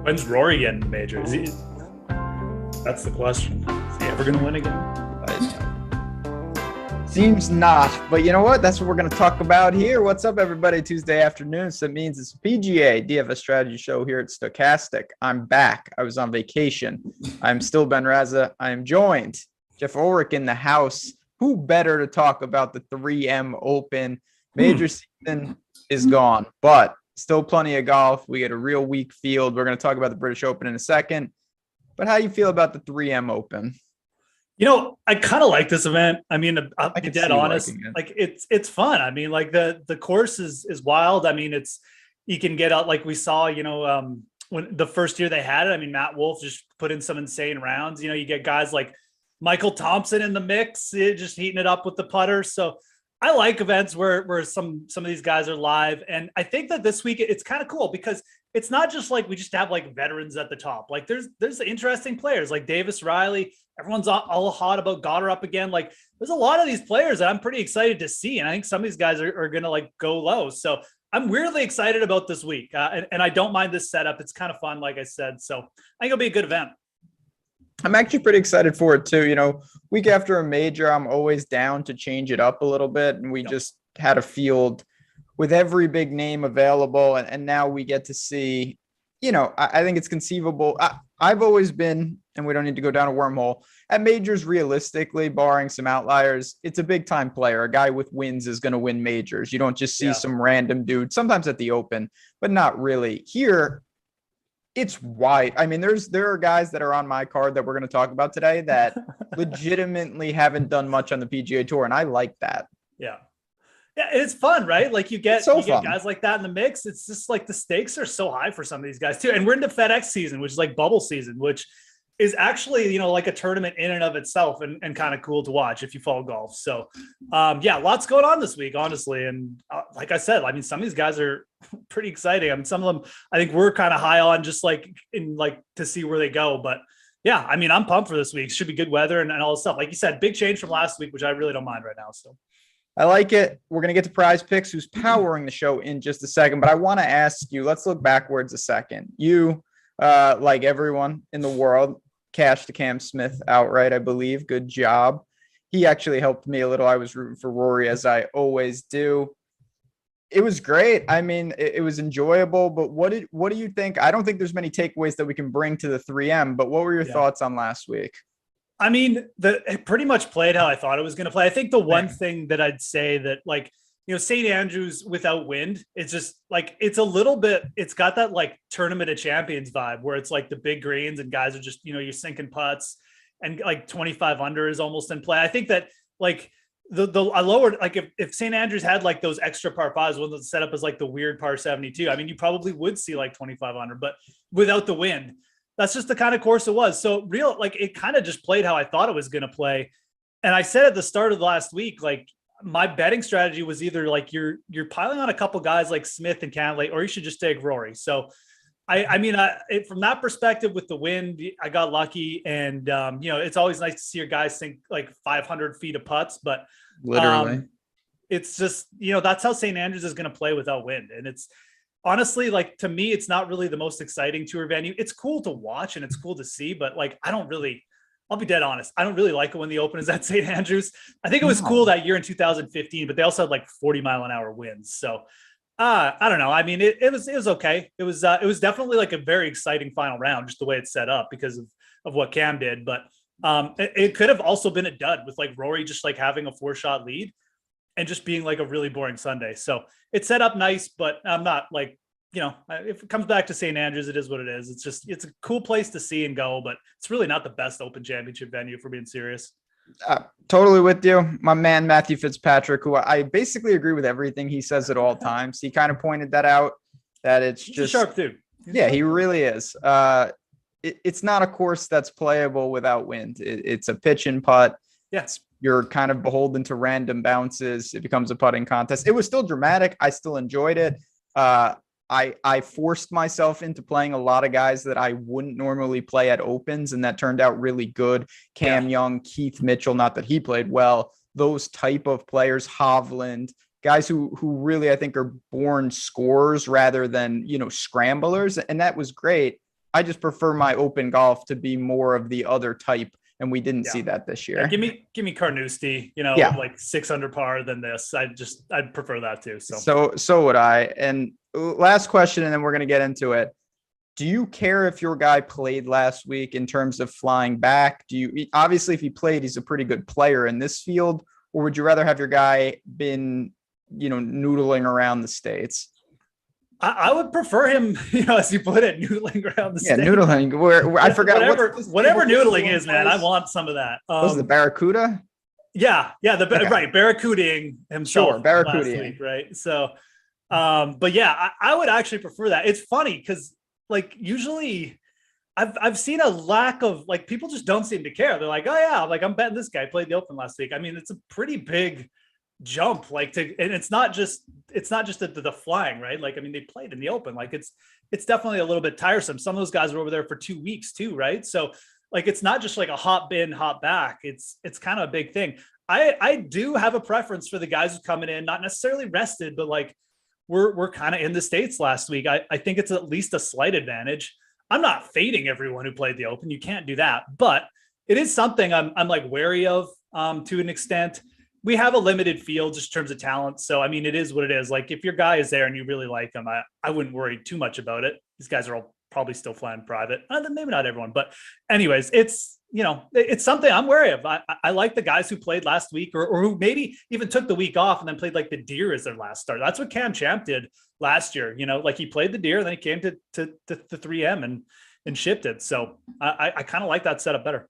When's Rory getting the major? That's the question. Is he ever going to win again? Seems not, but you know what? That's what we're going to talk about here. What's up, everybody? Tuesday afternoon. So that means it's PGA DFS strategy show here at Stokastic. I'm back. I was on vacation. I'm still Ben Rasa. I am joined, Geoff Ulrich in the house. Who better to talk about the 3M Open? Major season is gone, but still plenty of golf. We get a real weak field. We're going to talk about the British Open in a second. But how you feel about the 3M Open? You know, I kind of like this event. I mean, I'll be dead honest. Like it's fun. I mean, like the course is wild. I mean, you can get out like we saw, when the first year they had it. I mean, Matt Wolff just put in some insane rounds. You get guys like Michael Thompson in the mix, just heating it up with the putter. So I like events where some of these guys are live. And I think that this week it's kind of cool because it's not just like we just have like veterans at the top. Like there's interesting players like Davis Riley. Everyone's all hot about Goddard up again. Like there's a lot of these players that I'm pretty excited to see. And I think some of these guys are going to like go low. So I'm weirdly excited about this week. And I don't mind this setup. It's kind of fun, like I said. So I think it'll be a good event. I'm actually pretty excited for it too. Week after a major, I'm always down to change it up a little bit. And we just had a field with every big name available. And now we get to see, I think it's conceivable. I've always been, and we don't need to go down a wormhole, at majors realistically, barring some outliers, it's a big time player. A guy with wins is going to win majors. You don't just see some random dude, sometimes at the Open, but not really. Here, it's wide. I mean, there are guys that are on my card that we're going to talk about today that legitimately haven't done much on the PGA Tour, and I like that. Yeah. Yeah, it's fun, right? Like you get guys like that in the mix. It's just like the stakes are so high for some of these guys too. And we're into FedEx season, which is like bubble season, which is actually, like a tournament in and of itself and kind of cool to watch if you follow golf. So lots going on this week, honestly. And like I said, I mean, some of these guys are pretty exciting. I mean, some of them, I think we're kind of high on just like to see where they go. But yeah, I mean, I'm pumped for this week. It should be good weather and all this stuff. Like you said, big change from last week, which I really don't mind right now. So I like it. We're going to get to Prize Picks, who's powering the show in just a second. But I want to ask you, let's look backwards a second. You, like everyone in the world, cashed to Cam Smith outright, I believe. Good job. He actually helped me a little. I was rooting for Rory, as I always do. It was great. I mean, it was enjoyable. But what do you think? I don't think there's many takeaways that we can bring to the 3M. But what were your thoughts on last week? I mean, it pretty much played how I thought it was going to play. I think the one thing that I'd say that St. Andrews without wind, it's just like, it's a little bit, it's got that like tournament of champions vibe where it's like the big greens and guys are just, you're sinking putts and like 25 under is almost in play. I think that like I lowered, like if St. Andrews had like those extra par fives, one that's set up as like the weird par 72, I mean, you probably would see like 25 under, but without the wind, that's just the kind of course it was. So it kind of just played how I thought it was going to play. And I said at the start of the last week, like my betting strategy was either like you're piling on a couple guys like Smith and Cantlay, or you should just take Rory. So from that perspective with the wind, I got lucky. And, it's always nice to see your guys sink like 500 feet of putts, but literally it's just, that's how St. Andrews is going to play without wind. And it's, honestly, like to me, it's not really the most exciting tour venue. It's cool to watch and it's cool to see, but like, I'll be dead honest. I don't really like it when the Open is at St. Andrews. I think it was cool that year in 2015, but they also had like 40-mile-an-hour winds. So I don't know. I mean, it was okay. It was definitely like a very exciting final round, just the way it's set up because of what Cam did. But it could have also been a dud with like Rory just like having a 4-shot lead and just being like a really boring Sunday. So it's set up nice, but I'm not like, if it comes back to St. Andrews, it is what it is. It's a cool place to see and go, but it's really not the best Open Championship venue for being serious. Totally with you. My man, Matthew Fitzpatrick, who I basically agree with everything he says at all times. He kind of pointed that out, that it's He's just a sharp dude. He really is. It's not a course that's playable without wind. It's a pitch and putt. Yes. You're kind of beholden to random bounces. It becomes a putting contest. It was still dramatic. I still enjoyed it. I forced myself into playing a lot of guys that I wouldn't normally play at Opens, and that turned out really good. Cam Young, Keith Mitchell, not that he played well, those type of players, Hovland, guys who really, I think, are born scorers rather than, scramblers. And that was great. I just prefer my open golf to be more of the other type, and we didn't see that this year. Yeah, give me Carnoustie, like 6 under par than this. I'd prefer that too. So would I. And last question, and then we're going to get into it. Do you care if your guy played last week in terms of flying back? Obviously, if he played, he's a pretty good player in this field, or would you rather have your guy been, noodling around the States? I would prefer him, as you put it, noodling around the States. Yeah, noodling. Where I forgot whatever noodling is, man. I want some of that. Was the Barracuda? Yeah, right. Barracudaing himself. Sure, Barracudaing. Last week, right? So, but yeah, I would actually prefer that. It's funny because, like, usually I've seen a lack of, like, people just don't seem to care. They're like, oh yeah, like, I'm betting this guy played the Open last week. I mean, it's a pretty big jump, and it's not just the flying, right? Like, I mean, they played in the Open. Like, it's definitely a little bit tiresome. Some of those guys were over there for 2 weeks too, right? So, like, it's not just like a hop in, hop back. It's kind of a big thing. I do have a preference for the guys who coming in, not necessarily rested, but like we're kind of in the States last week. I think it's at least a slight advantage. I'm not fading everyone who played the Open. You can't do that, but it is something I'm like wary of to an extent. We have a limited field just in terms of talent. So, I mean, it is what it is. Like, if your guy is there and you really like him, I wouldn't worry too much about it. These guys are all probably still flying private. Maybe not everyone, but anyways, it's something I'm wary of. I like the guys who played last week or who maybe even took the week off and then played like the Deer as their last start. That's what Cam Champ did last year. Like, he played the Deer and then he came to the 3M and shipped it. So I kind of like that setup better.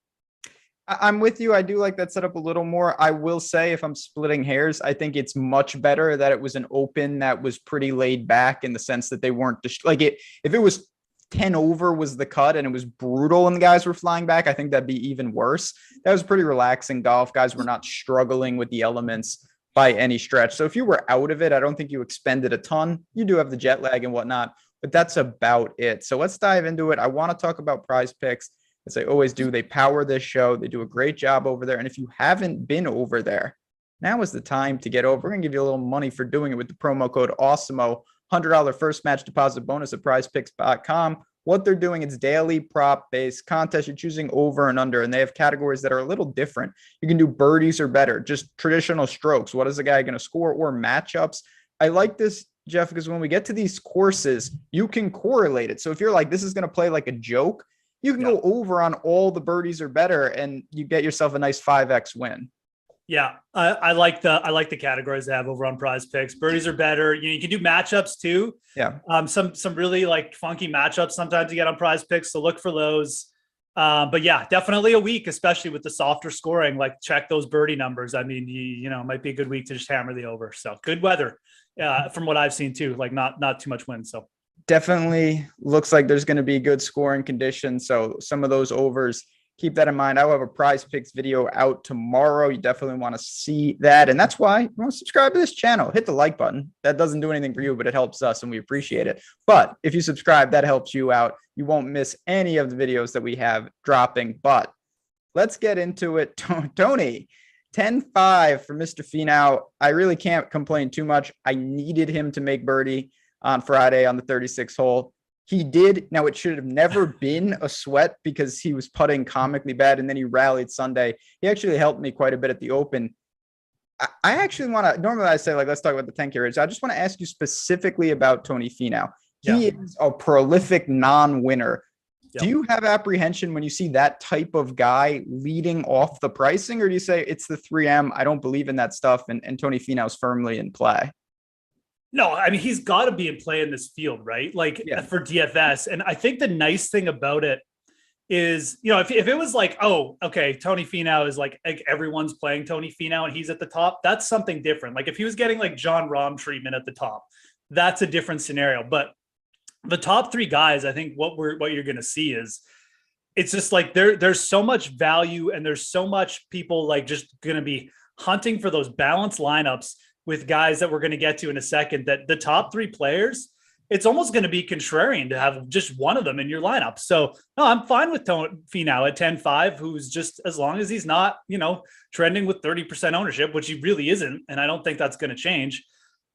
I'm with you. I do like that setup a little more. I will say, if I'm splitting hairs, I think it's much better that it was an Open that was pretty laid back in the sense that they weren't if it was 10 over was the cut and it was brutal and the guys were flying back, I think that'd be even worse. That was pretty relaxing golf. Guys were not struggling with the elements by any stretch. So if you were out of it, I don't think you expended a ton. You do have the jet lag and whatnot, but that's about it. So let's dive into it. I want to talk about Prize Picks. As they always do, they power this show. They do a great job over there. And if you haven't been over there, now is the time to get over. We're going to give you a little money for doing it with the promo code AWESEMO, $100 first match deposit bonus at prizepicks.com. What they're doing is daily prop-based contests. You're choosing over and under, and they have categories that are a little different. You can do birdies or better, just traditional strokes. What is the guy going to score, or matchups? I like this, Geoff, because when we get to these courses, you can correlate it. So if you're like, this is going to play like a joke, you can go over on all the birdies or better, and you get yourself a nice 5x win. Yeah, I like the categories they have over on Prize Picks. Birdies are better. You can do matchups too. Yeah. Some really like funky matchups sometimes you get on Prize Picks, so look for those. But yeah, definitely a week, especially with the softer scoring. Like, check those birdie numbers. I mean, it might be a good week to just hammer the over. So good weather, from what I've seen too. Like, not too much wind. So. Definitely looks like there's going to be good scoring conditions. So some of those overs, keep that in mind. I will have a Prize Picks video out tomorrow. You definitely want to see that. And that's why you want to subscribe to this channel. Hit the like button. That doesn't do anything for you, but it helps us and we appreciate it. But if you subscribe, that helps you out. You won't miss any of the videos that we have dropping. But let's get into it. Tony, 10-5 for Mr. Finau. I really can't complain too much. I needed him to make birdie on Friday on the 36th hole. He did. Now, it should have never been a sweat because he was putting comically bad, and then he rallied Sunday. He actually helped me quite a bit at the Open. I actually want to, normally I say, like, let's talk about the 10K race. I just want to ask you specifically about Tony Finau. He is a prolific non-winner. Yep. Do you have apprehension when you see that type of guy leading off the pricing, or do you say it's the 3M? I don't believe in that stuff, and Tony Finau's firmly in play. No, I mean, he's got to be in play in this field, right? Like, for DFS. And I think the nice thing about it is, if it was like, oh, okay, Tony Finau is like everyone's playing Tony Finau and he's at the top, that's something different. Like, if he was getting like John Rahm treatment at the top, that's a different scenario. But the top three guys, I think what you're going to see is, it's just like there's so much value and there's so much people like just going to be hunting for those balanced lineups with guys that we're going to get to in a second, that the top three players, it's almost going to be contrarian to have just one of them in your lineup. So no, I'm fine with Finau at 10-5, who's just, as long as he's not, trending with 30% ownership, which he really isn't. And I don't think that's going to change.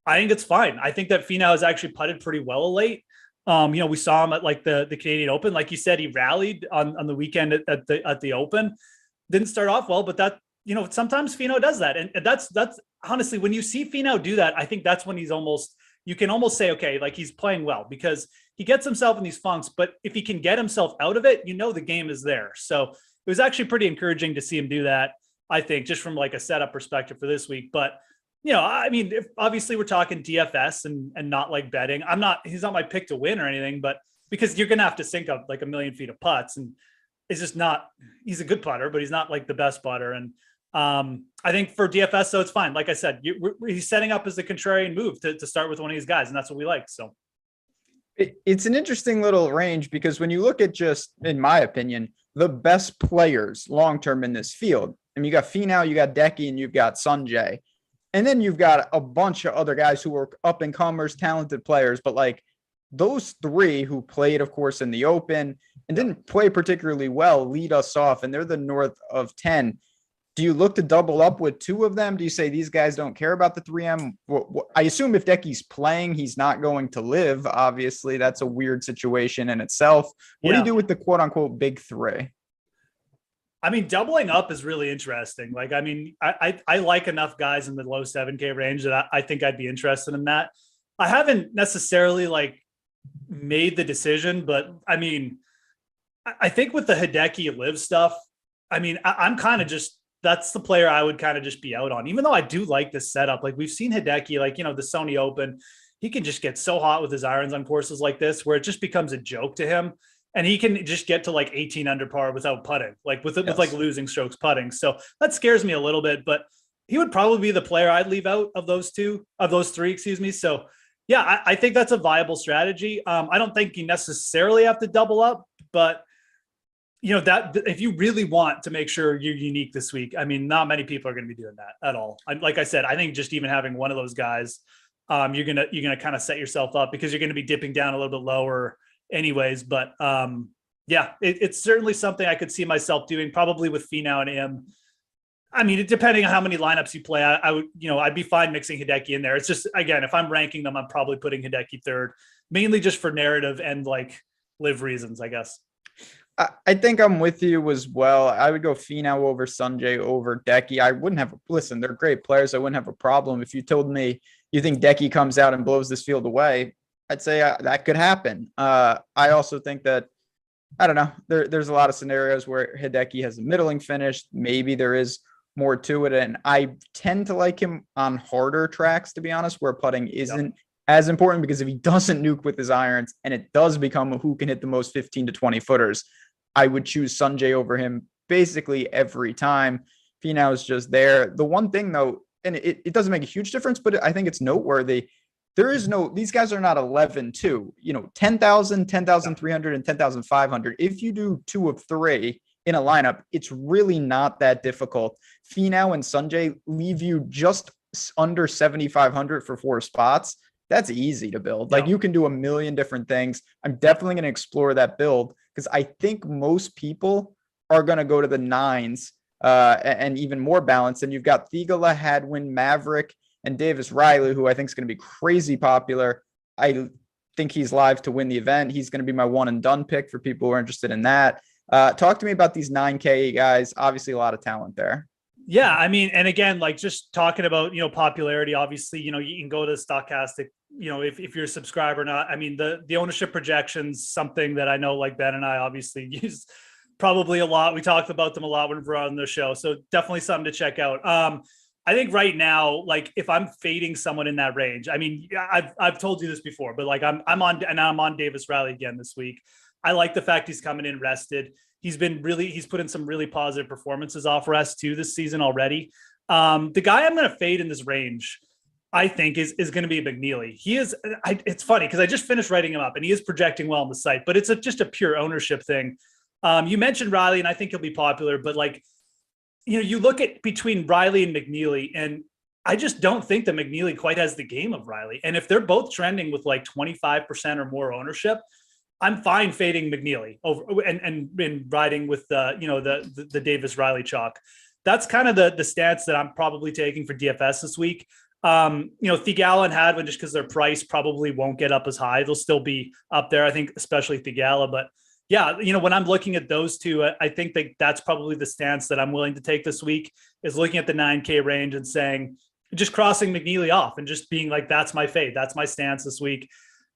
I think it's fine. I think that Finau has actually putted pretty well late. We saw him at like the Canadian Open. Like you said, he rallied on the weekend at the Open. Didn't start off well, but that, sometimes Finau does that. And that's honestly, when you see Finau do that, I think that's when you can almost say, okay, like he's playing well because he gets himself in these funks, but if he can get himself out of it, the game is there. So it was actually pretty encouraging to see him do that, I think, just from like a setup perspective for this week. But, if obviously we're talking DFS and not like betting, he's not my pick to win or anything, but because you're going to have to sink up like a million feet of putts, and it's just not, he's a good putter, but he's not like the best putter. And I think for DFS, so it's fine. Like I said, he's setting up as the contrarian move to start with one of these guys, and that's what we like. So it's an interesting little range because when you look at just, in my opinion, the best players long-term in this field, you got Finau, you got Decky, and you've got Sanjay. And then you've got a bunch of other guys who are up-and-comers, talented players. But like those three who played, of course, in the Open and didn't play particularly well, lead us off, and they're the north of 10. Do you look to double up with two of them? Do you say these guys don't care about the 3M? I assume if Decky's playing, he's not going to live. Obviously, that's a weird situation in itself. What do you do with the quote-unquote big three? Doubling up is really interesting. Like, I like enough guys in the low 7K range that I think I'd be interested in that. I haven't necessarily like made the decision, but I think with the Hideki Live stuff, I'm kind of just, that's the player I would kind of just be out on, even though I do like this setup. Like we've seen Hideki, like, the Sony Open, he can just get so hot with his irons on courses like this, where it just becomes a joke to him. And he can just get to like 18 under par without putting, like with like losing strokes putting. So that scares me a little bit, but he would probably be the player I'd leave out of those three, excuse me. So yeah, I think that's a viable strategy. I don't think you necessarily have to double up, but that if you really want to make sure you're unique this week, not many people are going to be doing that at all. Like I said, I think just even having one of those guys, you're gonna kind of set yourself up because you're going to be dipping down a little bit lower anyways. But it's certainly something I could see myself doing, probably with Finau and him. Depending on how many lineups you play, I would, I'd be fine mixing Hideki in there. It's just, again, if I'm ranking them, I'm probably putting Hideki third, mainly just for narrative and like live reasons, I guess. I think I'm with you as well. I would go Finau over Sanjay over Decky. I wouldn't have, listen, they're great players. I wouldn't have a problem. If you told me you think Decky comes out and blows this field away, I'd say that could happen. I also think that, I don't know, there's a lot of scenarios where Hideki has a middling finish. Maybe there is more to it. And I tend to like him on harder tracks, to be honest, where putting isn't as important, because if he doesn't nuke with his irons and it does become who can hit the most 15 to 20 footers, I would choose Sanjay over him basically every time. Finau is just there. The one thing though, and it doesn't make a huge difference, but I think it's noteworthy. These guys are not 11-2, 10,000, 10,300, and 10,500. If you do 2 of 3 in a lineup, it's really not that difficult. Finau and Sanjay leave you just under 7,500 for 4 spots. That's easy to build. Like you can do a million different things. I'm definitely going to explore that build because I think most people are going to go to the 9s and even more balanced. And you've got Thigala, Hadwin, Maverick, and Davis Riley, who I think is going to be crazy popular. I think he's live to win the event. He's going to be my one and done pick for people who are interested in that. Talk to me about these 9K guys. Obviously a lot of talent there. Yeah. And again, like just talking about, popularity, obviously, you can go to Stokastic, if you're a subscriber or not. The ownership projections, something that I know like Ben and I obviously use probably a lot. We talked about them a lot when we're on the show. So definitely something to check out. I think right now, like if I'm fading someone in that range, I've told you this before, but like I'm on Davis Riley again this week. I like the fact he's coming in rested. He's put in some really positive performances off rest too this season already. The guy I'm going to fade in this range, I think is going to be McNeely. It's funny because I just finished writing him up and he is projecting well on the site, but it's just a pure ownership thing. You mentioned Riley and I think he'll be popular, but like, you look at between Riley and McNeely, and I just don't think that McNeely quite has the game of Riley. And if they're both trending with like 25% or more ownership, I'm fine fading McNeely over and riding with the Davis Riley chalk. That's kind of the stance that I'm probably taking for DFS this week. Theegala and Hadwin, just because their price probably won't get up as high. They'll still be up there, I think, especially Theegala. But yeah, when I'm looking at those two, I think that's probably the stance that I'm willing to take this week, is looking at the 9K range and saying, just crossing McNeely off and just being like, that's my fade. That's my stance this week.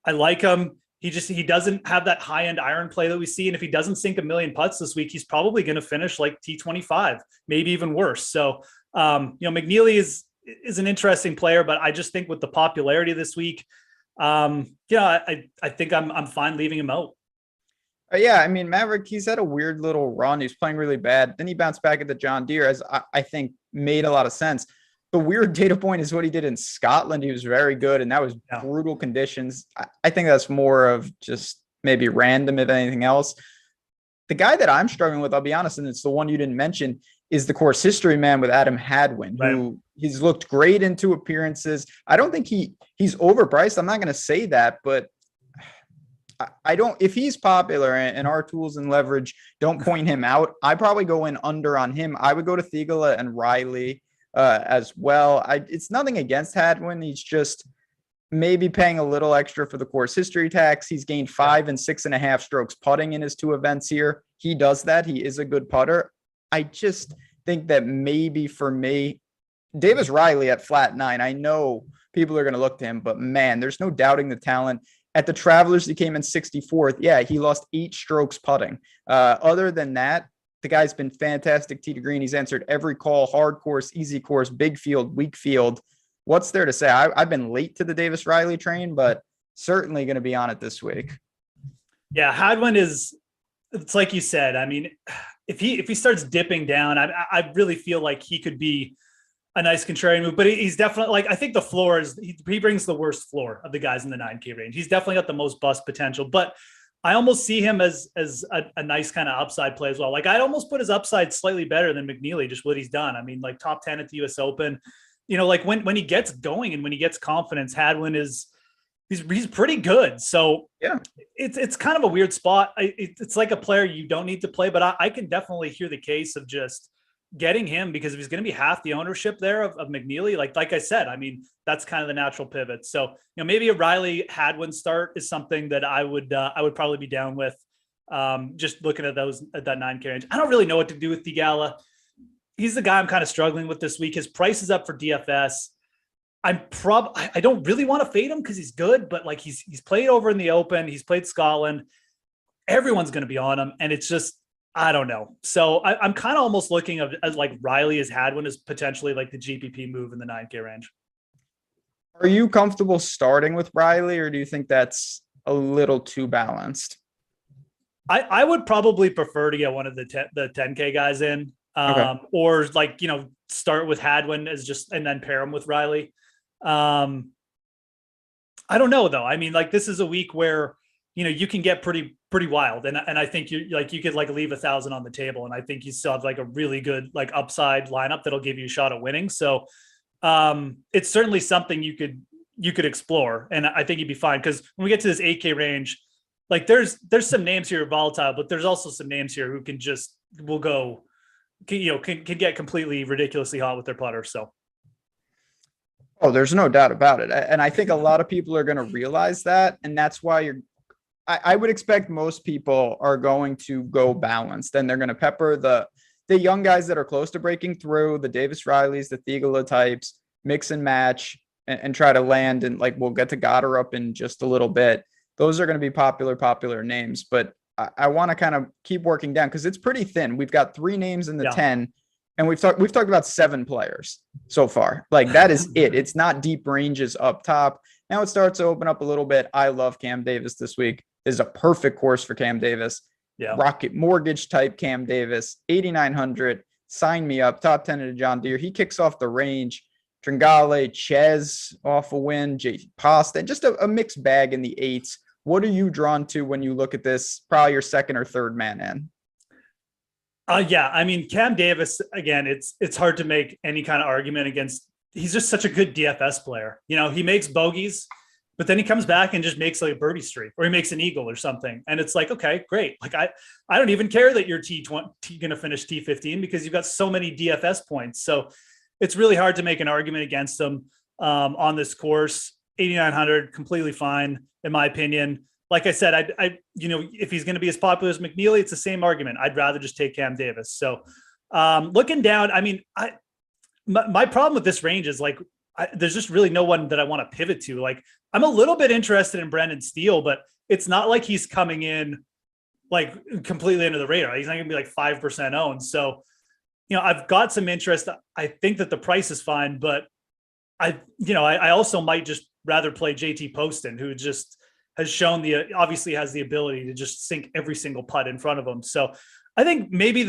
I like him. He doesn't have that high end iron play that we see. And if he doesn't sink a million putts this week, he's probably going to finish like T25, maybe even worse. So, McNeely is an interesting player, but I just think with the popularity this week, I think I'm fine leaving him out. Yeah, I mean, Maverick, he's had a weird little run. He's playing really bad. Then he bounced back at the John Deere, as I think made a lot of sense. The weird data point is what he did in Scotland. He was very good, and that was brutal conditions. I think that's more of just maybe random, if anything else. The guy that I'm struggling with, I'll be honest, and it's the one you didn't mention, is the course history man with Adam Hadwin, who he's looked great in 2 appearances. I don't think he's overpriced. I'm not going to say that, but I don't, if he's popular and our tools and leverage don't point him out, I probably go in under on him. I would go to Theegala and Riley as well. It's nothing against Hadwin. He's just maybe paying a little extra for the course history tax. He's gained 5 and 6.5 strokes putting in his 2 events here. He does that. He is a good putter. I just think that maybe for me, Davis Riley at flat 9, I know people are going to look to him, but man, there's no doubting the talent. At the Travelers, he came in 64th. Yeah, he lost 8 strokes putting. Other than that, the guy's been fantastic tee to green. He's answered every call: hard course, easy course, big field, weak field. What's there to say? I've been late to the Davis Riley train, but certainly going to be on it this week. Yeah, Hadwin it's like you said. I mean, if he starts dipping down, I really feel like he could be a nice contrarian move, but he's definitely, like, I think the floor is, he brings the worst floor of the guys in the 9K range. He's definitely got the most bust potential, but I almost see him as a nice kind of upside play as well. Like, I'd almost put his upside slightly better than McNeely, just what he's done. I mean, like top 10 at the US Open, like when he gets going and when he gets confidence, Hadwin he's pretty good. So yeah, it's kind of a weird spot. It's like a player you don't need to play, but I can definitely hear the case of just getting him, because if he's going to be half the ownership there of McNeely, like I said, I mean, that's kind of the natural pivot. So, maybe a Riley Hadwin start is something that I would probably be down with. Just looking at that 9K range. I don't really know what to do with Theegala. He's the guy I'm kind of struggling with this week. His price is up for DFS. I don't really want to fade him because he's good, but like he's played over in the Open. He's played Scotland. Everyone's going to be on him. And it's just, I don't know. So I'm kind of almost looking at like Riley as Hadwin is potentially like the GPP move in the 9K range. Are you comfortable starting with Riley, or do you think that's a little too balanced? I would probably prefer to get one of the 10K guys in, or like, start with Hadwin and then pair him with Riley. I don't know though. I mean, like, this is a week where, you can get pretty wild. And I think you could like leave 1,000 on the table. And I think you still have like a really good, like, upside lineup that'll give you a shot at winning. So it's certainly something you could explore. And I think you'd be fine. Cause when we get to this 8K range, like there's some names here volatile, but there's also some names here who can get completely ridiculously hot with their putter. So. Oh, there's no doubt about it. And I think a lot of people are going to realize that. And that's why I would expect most people are going to go balanced, and they're going to pepper the young guys that are close to breaking through, the Davis Rileys, the Theegala types, mix and match, and try to land. And like, we'll get to Goddard up in just a little bit. Those are going to be popular names, but I want to kind of keep working down because it's pretty thin. We've got 3 names in the 10, and we've talked about 7 players so far. Like, that is it. It's not deep ranges up top. Now it starts to open up a little bit. I love Cam Davis this week. This is a perfect course for Cam Davis. Yeah. Rocket Mortgage type Cam Davis, 8,900. Sign me up. Top 10 at a John Deere. He kicks off the range. Tringale, Ches off a win, J. Pasta, just a mixed bag in the 8s. What are you drawn to when you look at this? Probably your second or third man in. Yeah, I mean, Cam Davis, again, it's hard to make any kind of argument against. He's just such a good DFS player. He makes bogeys, but then he comes back and just makes like a birdie streak, or he makes an eagle or something. And it's like, okay, great. Like, I don't even care that you're going to finish T15 because you've got so many DFS points. So it's really hard to make an argument against him. on this course. 8,900, completely fine in my opinion. Like I said, if he's going to be as popular as McNeely, it's the same argument. I'd rather just take Cam Davis. So looking down, I mean, my problem with this range is like, there's just really no one that I want to pivot to. Like, I'm a little bit interested in Brendan Steele, but it's not like he's coming in like completely under the radar. He's not going to be like 5% owned. So, I've got some interest. I think that the price is fine, but I also might just rather play JT Poston, who just has shown obviously has the ability to just sink every single putt in front of him. So I think maybe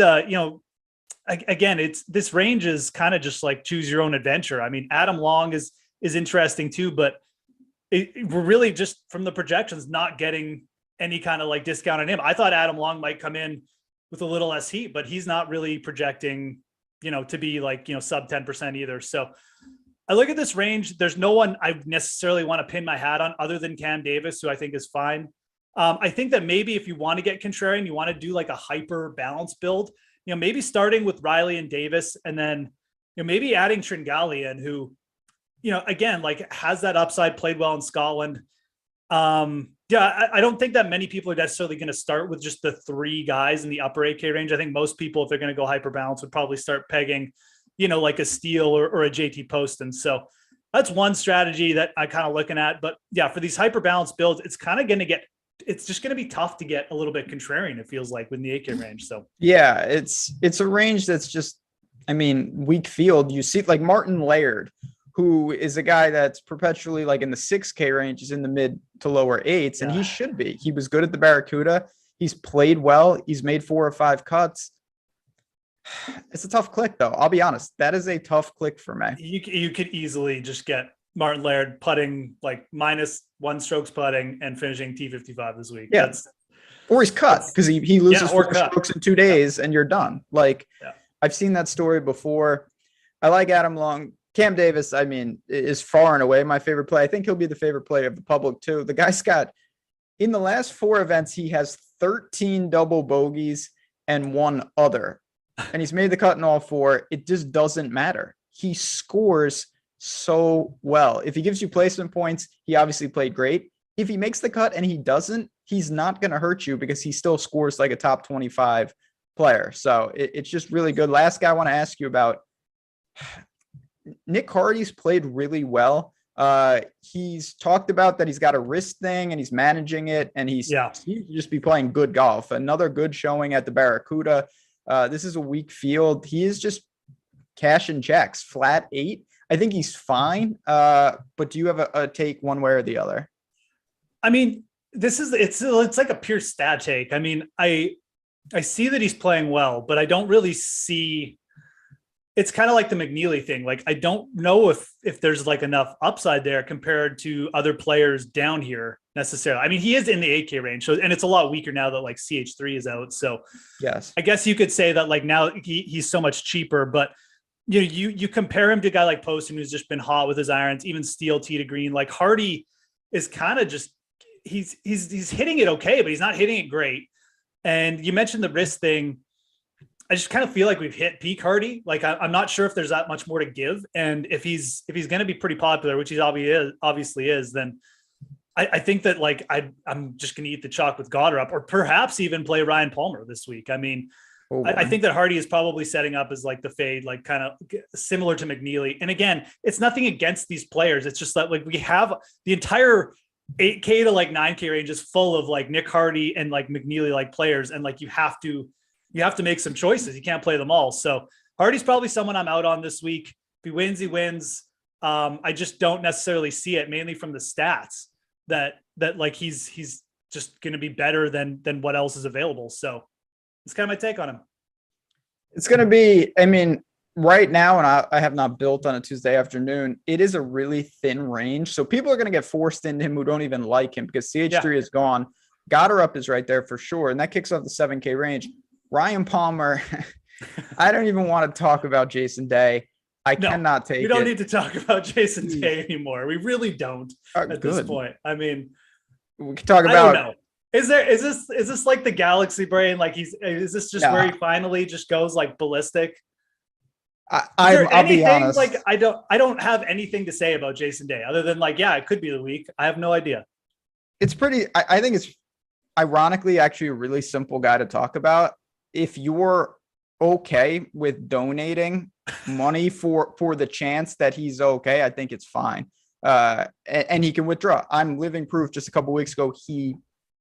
again, this range is kind of just like choose your own adventure. I mean, Adam Long is interesting too, but we're really just from the projections not getting any kind of like discount on him. I thought Adam Long might come in with a little less heat, but he's not really projecting, to be like, sub 10% either. So I look at this range. There's no one I necessarily want to pin my hat on other than Cam Davis, who I think is fine. I think that maybe if you want to get contrarian, you want to do like a hyper balance build, maybe starting with Riley and Davis, and then, maybe adding Tringale in, who, again, like has that upside, played well in Scotland. I don't think that many people are necessarily going to start with just the three guys in the upper 8K range. I think most people, if they're going to go hyper balance, would probably start pegging, like a Steele or a JT Poston. So that's one strategy that I kind of looking at. But yeah, for these hyper balance builds, it's kind of going to it's just going to be tough to get a little bit contrarian, it feels like, with the 8K range. So yeah, it's a range that's just, I mean, weak field. You see like Martin Laird, who is a guy that's perpetually like in the 6K range, is in the mid to lower 8s, and he should be. He was good at the Barracuda. He's played well. He's made 4 or 5 cuts. It's a tough click, though. I'll be honest. That is a tough click for me. You could easily just get Martin Laird putting like -1 strokes putting and finishing T55 this week. Yeah. Or he's cut because he loses 4 strokes in 2 days and you're done. Like, I've seen that story before. I like Adam Long. Cam Davis, I mean, is far and away my favorite play. I think he'll be the favorite play of the public too. The guy's got, in the last 4 events, he has 13 double bogeys and 1 other. And he's made the cut in all 4. It just doesn't matter. He scores so well. If he gives you placement points, he obviously played great. If he makes the cut and he doesn't, he's not going to hurt you because he still scores like a top 25 player. So it's just really good. Last guy I want to ask you about, Nick Hardy's played really well. He's talked about that he's got a wrist thing and he's managing it, and he seems to just be playing good golf. Another good showing at the Barracuda. This is a weak field. He is just cashing checks, flat 8. I think he's fine. But do you have a take one way or the other? I mean, it's like a pure stat take. I mean, I see that he's playing well, but I don't really see. It's kind of like the McNeely thing. Like, I don't know if there's like enough upside there compared to other players down here necessarily. I mean, he is in the 8K range, so, and it's a lot weaker now that like CH3 is out. So yes, I guess you could say that like now he's so much cheaper, but you compare him to a guy like Poston, who's just been hot with his irons, even Steele tee to green. Like Hardy is kind of just, he's hitting it okay, but he's not hitting it great. And you mentioned the wrist thing. I just kind of feel like we've hit peak Hardy. Like I'm not sure if there's that much more to give. And if he's going to be pretty popular, which he obviously is, then I think that like I'm just going to eat the chalk with Goddard, or perhaps even play Ryan Palmer this week. I mean, I think that Hardy is probably setting up as like the fade, like kind of similar to McNeely. And again, it's nothing against these players. It's just that like we have the entire 8K to like 9K range is full of like Nick Hardy and like McNeely like players, and like you have to make some choices. You can't play them all. So Hardy's probably someone I'm out on this week. If he wins, he wins. I just don't necessarily see it, mainly from the stats that like he's just going to be better than what else is available. So it's kind of my take on him. It's going to be, I mean, right now, and I have not built on a Tuesday afternoon, it is a really thin range. So people are going to get forced into him who don't even like him because CH3 is gone. Goddard is right there for sure. And that kicks off the 7K range. Ryan Palmer, I don't even want to talk about Jason Day. I cannot take it. We don't need to talk about Jason Day anymore. We really don't at this point. I mean, we can talk about. I don't know. Is this like the galaxy brain? Like is this just where he finally just goes like ballistic? I'll be honest. Like I don't have anything to say about Jason Day other than like, yeah, it could be the week. I have no idea. It's pretty, I think it's ironically actually a really simple guy to talk about. If you're okay with donating money for the chance that he's okay, I think it's fine. And he can withdraw. I'm living proof. Just a couple weeks ago, he,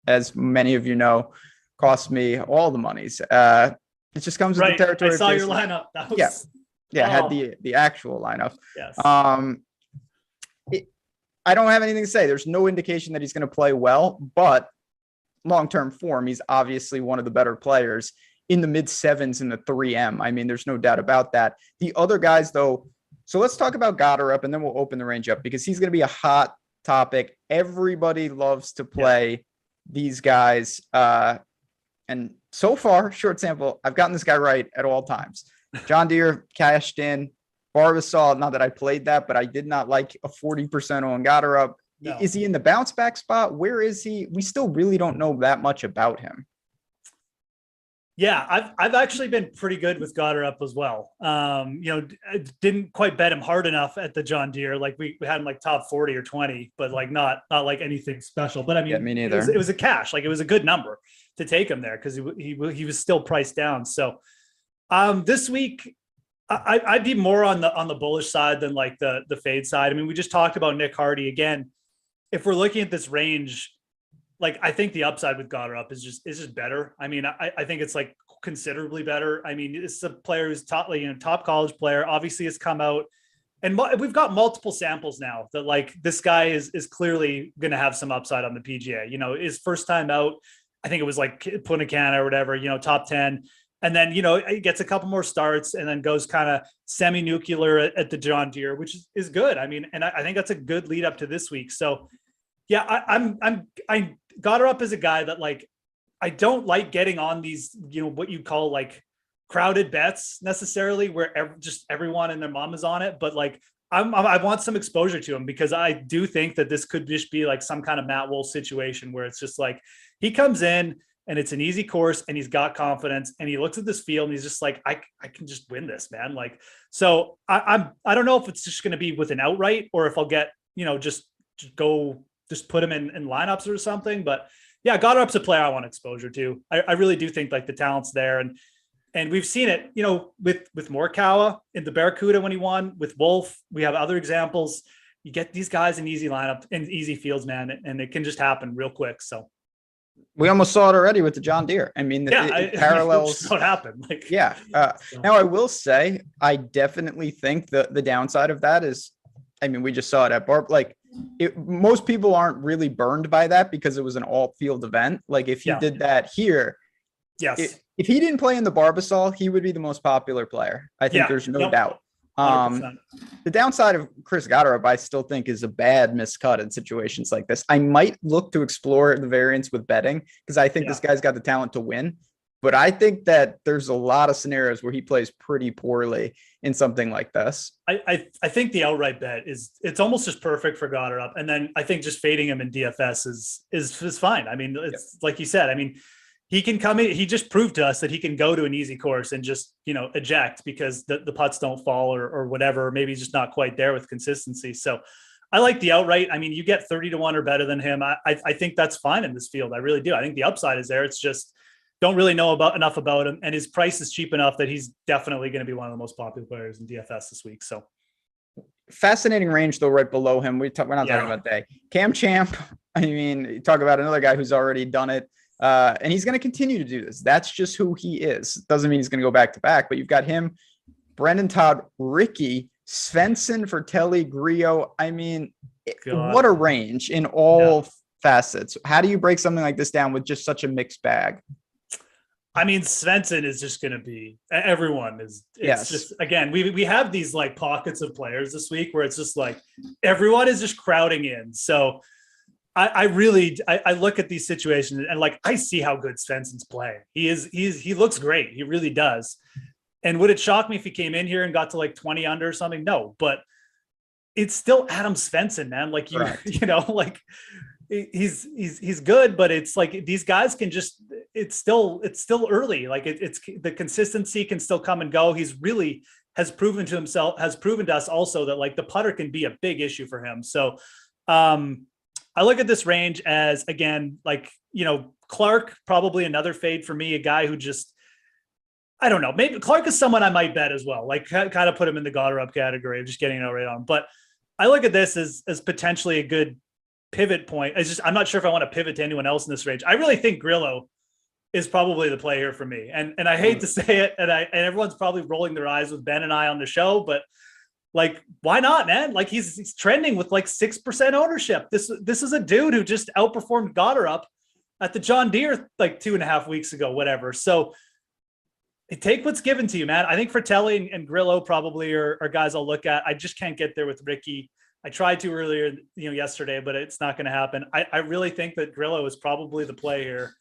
as many of you know, cost me all the monies. It just comes with the territory. I saw your lineup. That was, I had the actual lineup. Yes. I don't have anything to say. There's no indication that he's going to play well, but long-term form, he's obviously one of the better players in the mid-sevens in the 3M. I mean, there's no doubt about that. The other guys, though, so let's talk about Goddard, and then we'll open the range up because he's going to be a hot topic. Everybody loves to play these guys. And so far, short sample, I've gotten this guy right at all times. John Deere cashed in. Barbasol, not that I played that, but I did not like a 40% on Goddard. No. Is he in the bounce back spot? Where is he? We still really don't know that much about him. Yeah, I've actually been pretty good with Goddard as well. I didn't quite bet him hard enough at the John Deere. Like we had him like top 40 or 20, but like not like anything special. But I mean, me neither. It was a cash. Like it was a good number to take him there because he was still priced down. So this week, I'd be more on the bullish side than like the fade side. I mean, we just talked about Nick Hardy again. If we're looking at this range, like I think the upside with Goddard is just better. I mean, I think it's like considerably better. I mean, it's a player who's top college player. Obviously, has come out, and we've got multiple samples now that like this guy is clearly going to have some upside on the PGA. You know, his first time out, I think it was like Punta Cana or whatever. You know, top 10. And then, he gets a couple more starts and then goes kind of semi-nuclear at the John Deere, which is good. I mean, and I think that's a good lead up to this week. So yeah, I got her up as a guy that like, I don't like getting on these, what you call like crowded bets necessarily where just everyone and their mom is on it. But like, I want some exposure to him because I do think that this could just be like some kind of Matt Wolff situation where it's just like, he comes in, and it's an easy course and he's got confidence and he looks at this field and he's just like, I can just win this, man. Like, so I don't know if it's just going to be with an outright or if I'll get, just put him in lineups or something. But yeah, Goddard's a player I want exposure to. I really do think like the talent's there. And we've seen it, with Morikawa in the Barracuda when he won, with Wolff. We have other examples. You get these guys in easy lineup and easy fields, man. And it can just happen real quick. So. We almost saw it already with the John Deere. I mean, it parallels. What happened? Like, yeah. Now I will say, I definitely think the downside of that is, I mean, we just saw it at Barb. Like, most people aren't really burned by that because it was an all field event. Like, if he did that here, yes. If he didn't play in the Barbasol, he would be the most popular player. I think there's no doubt. 100%. The downside of Chris Goddard, I still think, is a bad miscut in situations like this. I might look to explore the variance with betting because I think this guy's got the talent to win. But I think that there's a lot of scenarios where he plays pretty poorly in something like this. I think the outright bet it's almost just perfect for Goddard. And then I think just fading him in DFS is fine. I mean, it's like you said, I mean, he can come in. He just proved to us that he can go to an easy course and just, eject because the putts don't fall or whatever. Maybe he's just not quite there with consistency. So I like the outright. I mean, you get 30-1 or better than him. I think that's fine in this field. I really do. I think the upside is there. It's just don't really know enough about him. And his price is cheap enough that he's definitely going to be one of the most popular players in DFS this week. So fascinating range though, right below him. We're not talking about Day. Cam Champ. I mean, you talk about another guy who's already done it. And he's going to continue to do this. That's just who he is. Doesn't mean he's going to go back to back, but you've got him, Brendan Todd, Ricky, Svensson, Fratelli, Grillo. I mean, what a range in all facets. How do you break something like this down with just such a mixed bag? I mean, Svensson is just going to be, everyone is, it's just, again, we have these like pockets of players this week where it's just like, everyone is just crowding in. So I look at these situations and like, I see how good Svensson's playing. He looks great. He really does. And would it shock me if he came in here and got to like 20 under or something? No, but it's still Adam Svensson, man. Like like he's good, but it's like these guys can just, it's still early. Like it's the consistency can still come and go. He's really has proven to us also that like the putter can be a big issue for him. So I look at this range as, again, like, Clark, probably another fade for me, a guy who just, I don't know, maybe Clark is someone I might bet as well, like kind of put him in the Goddard up category of just getting it right on. But I look at this as potentially a good pivot point. I'm not sure if I want to pivot to anyone else in this range. I really think Grillo is probably the play here for me. And I hate to say it, and everyone's probably rolling their eyes with Ben and I on the show, but like, why not, man? Like he's trending with like 6% ownership. This is a dude who just outperformed Goddard up at the John Deere like 2.5 weeks ago, whatever. So take what's given to you, man. I think Fratelli and Grillo probably are guys I'll look at. I just can't get there with Ricky. I tried to earlier, yesterday, but it's not going to happen. I really think that Grillo is probably the play here.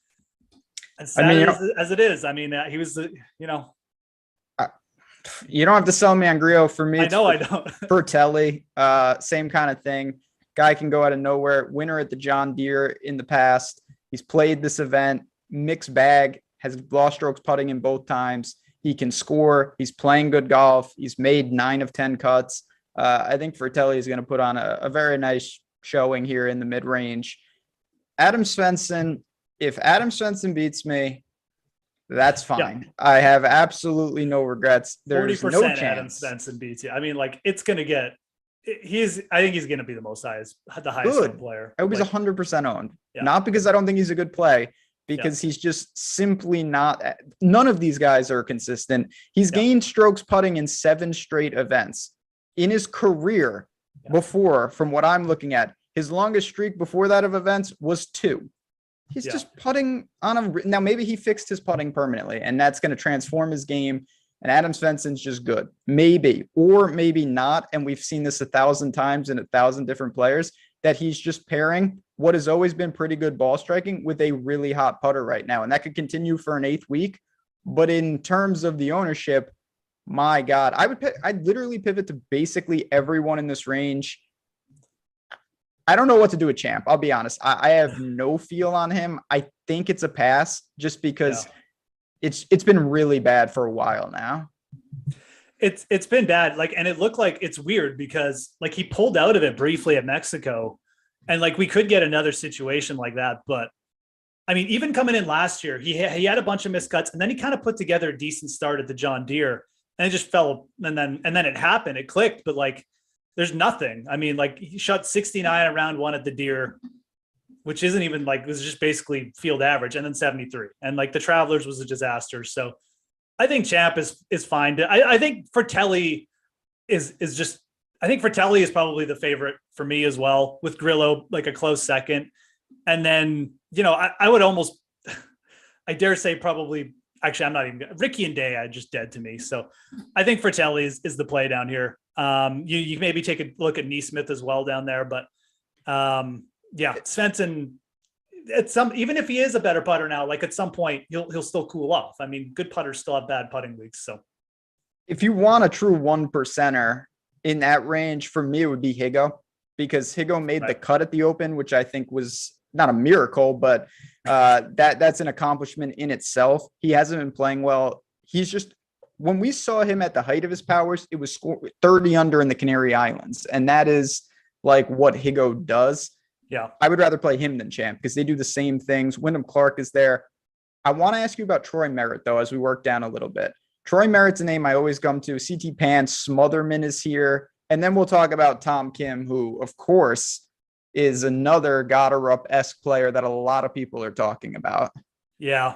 As sad as it is, he was the, you don't have to sell me on Grillo. For me, I don't. Fratelli, same kind of thing. Guy can go out of nowhere. Winner at the John Deere in the past. He's played this event, mixed bag, has lost strokes putting in both times. He can score. He's playing good golf. He's made 9 of 10 cuts. I think Fratelli is going to put on a very nice showing here in the mid-range. Adam Svensson, if Adam Svensson beats me, that's fine. Yeah. I have absolutely no regrets. There's 40% no chance Adam Svensson beats you. It's going to get. I think he's going to be the highest owned player. I was 100% owned. Yeah. Not because I don't think he's a good play, because he's just simply not. None of these guys are consistent. He's gained strokes putting in 7 straight events in his career. Before, from what I'm looking at, his longest streak before that of events was 2. He's just putting on now maybe he fixed his putting permanently and that's going to transform his game. And Adam Svensson's just good, maybe, or maybe not. And we've seen this 1,000 times in 1,000 different players, that he's just pairing what has always been pretty good ball striking with a really hot putter right now. And that could continue for an 8th week. But in terms of the ownership, my God, I'd literally pivot to basically everyone in this range. I don't know what to do with Champ. I'll be honest. I have no feel on him. I think it's a pass just because it's been really bad for a while now. It's been bad. And it looked like, it's weird because he pulled out of it briefly at Mexico, and we could get another situation like that. But even coming in last year, he had a bunch of missed cuts, and then he kind of put together a decent start at the John Deere, and it just fell. And then it happened. It clicked, but there's nothing. He shot 69 at round 1 at the Deere, which isn't even it was just basically field average, and then 73. And the Travelers was a disaster. So I think Champ is fine. I think Fratelli I think Fratelli is probably the favorite for me as well, with Grillo a close second. And then, I would almost, I dare say probably, actually, I'm not even, Ricky and Day are just dead to me. So I think Fratelli is the play down here. You maybe take a look at Neesmith as well down there, but Svensson, even if he is a better putter now, at some point he'll still cool off. Good putters still have bad putting weeks. So if you want a true 1%er in that range, for me, it would be Higo, because Higo made the cut at the Open, which I think was not a miracle, but that's an accomplishment in itself. He hasn't been playing well. He's just, when we saw him at the height of his powers, it was 30 under in the Canary Islands. And that is what Higo does. Yeah. I would rather play him than Champ because they do the same things. Wyndham Clark is there. I want to ask you about Troy Merritt, though, as we work down a little bit. Troy Merritt's a name I always come to. CT Pan, Smotherman is here. And then we'll talk about Tom Kim, who, of course, is another Goddard-esque player that a lot of people are talking about. Yeah.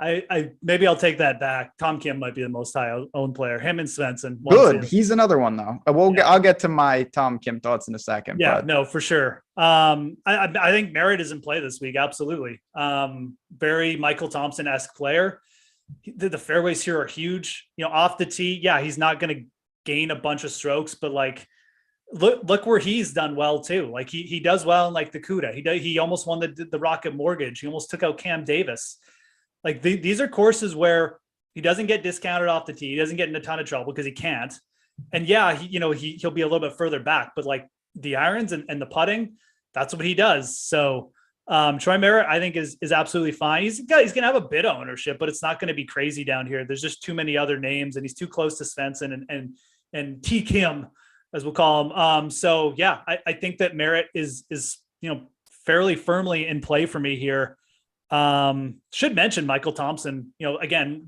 I maybe I'll take that back. Tom Kim might be the most high-owned player. Him and Svensson. Good. He's another one, though. I'll get to my Tom Kim thoughts in a second. Yeah, no, for sure. I think Merritt is in play this week. Absolutely. Very Michael Thompson-esque player. The fairways here are huge. Off the tee, he's not going to gain a bunch of strokes, but look where he's done well too. He does well in the Cuda. He almost won the Rocket Mortgage. He almost took out Cam Davis. These are courses where he doesn't get discounted off the tee. He doesn't get in a ton of trouble because he can't. And he'll be a little bit further back, but the irons and the putting, that's what he does. So Troy Merritt, I think is absolutely fine. He's going to have a bit of ownership, but it's not going to be crazy down here. There's just too many other names, and he's too close to Svensson and T Kim, as we'll call him. So yeah, I think that Merritt is fairly firmly in play for me here. Should mention Michael Thompson. Again,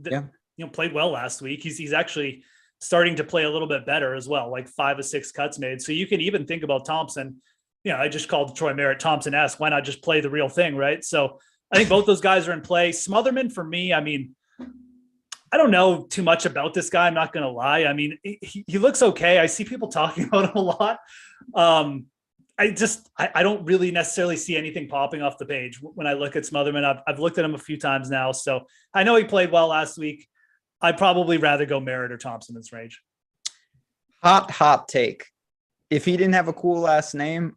played well last week. He's actually starting to play a little bit better as well, like 5 of 6 cuts made. So you can even think about Thompson. I just called Troy Merritt Thompson-esque. Why not just play the real thing, right? So I think both those guys are in play. Smotherman, for me, I mean, I don't know too much about this guy. I'm not going to lie. I mean, he looks okay. I see people talking about him a lot. I don't really necessarily see anything popping off the page when I look at Smotherman. I've looked at him a few times now, so I know he played well last week. I'd probably rather go Merritt or Thompson in this range. Hot take. If he didn't have a cool last name,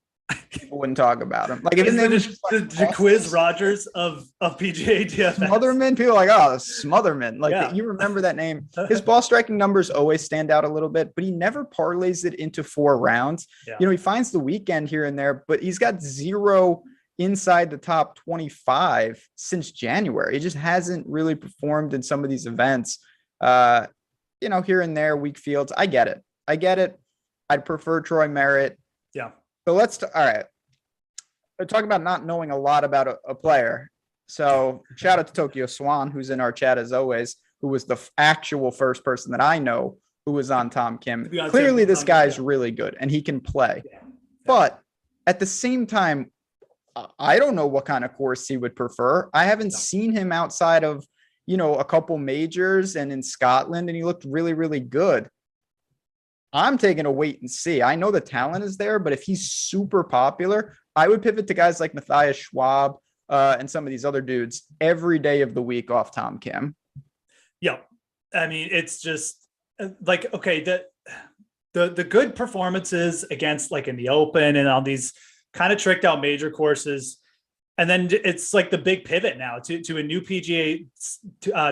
people wouldn't talk about him. Like if his name was just like Jaquiz Rogers of PGA DFS. Smotherman, people are like, oh, Smotherman. Like you remember that name. His ball striking numbers always stand out a little bit, but he never parlays it into 4 rounds. Yeah. He finds the weekend here and there, but he's got 0 inside the top 25 since January. He just hasn't really performed in some of these events. Here and there, weak fields. I get it. I'd prefer Troy Merritt. Yeah. So all right. We're talking about not knowing a lot about a player. So shout out to Tokyo Swan, who's in our chat as always, who was the actual first person that I know who was on Tom Kim. Clearly, this guy's really good and he can play. Yeah. But at the same time, I don't know what kind of course he would prefer. I haven't seen him outside of, a couple majors and in Scotland, and he looked really, really good. I'm taking a wait and see. I know the talent is there, but if he's super popular, I would pivot to guys like Matthias Schwab and some of these other dudes every day of the week off Tom Kim. Yeah. I mean, it's just like, okay, the good performances against like in the Open and on these kind of tricked out major courses. And then it's like the big pivot now to a new PGA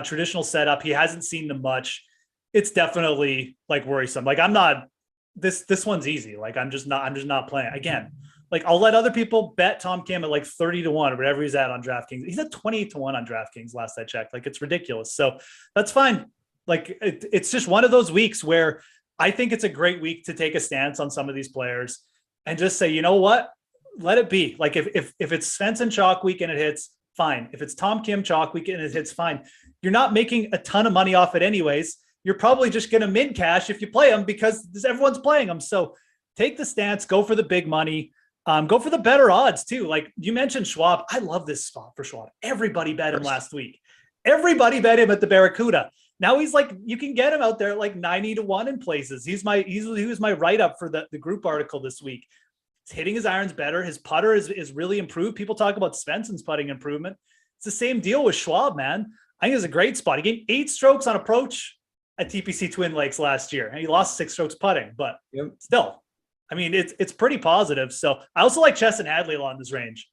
traditional setup. He hasn't seen them much. It's definitely like worrisome. Like I'm not, this one's easy. Like I'm just not playing again. Like I'll let other people bet Tom Kim at like 30 to 1 or whatever he's at on DraftKings. He's at 28 to 1 on DraftKings last I checked. Like it's ridiculous. So that's fine. Like it's just one of those weeks where I think it's a great week to take a stance on some of these players and just say, you know what, let it be. Like if it's Svensson chalk week and it hits, fine. If it's Tom Kim chalk week and it hits, fine. You're not making a ton of money off it anyways. You're probably just going to min cash if you play them because everyone's playing them. So take the stance, go for the big money, go for the better odds too. Like you mentioned Schwab. I love this spot for Schwab. Everybody bet him last week. Everybody bet him at the Barracuda. Now he's like, you can get him out there at like 90 to 1 in places. He was my write-up for the group article this week. He's hitting his irons better. His putter is really improved. People talk about Svensson's putting improvement. It's the same deal with Schwab, man. I think it's a great spot. He gained 8 strokes on approach at TPC Twin Lakes last year, and he lost 6 strokes putting, but still, I mean, it's pretty positive. So I also like Chesson Hadley along this range.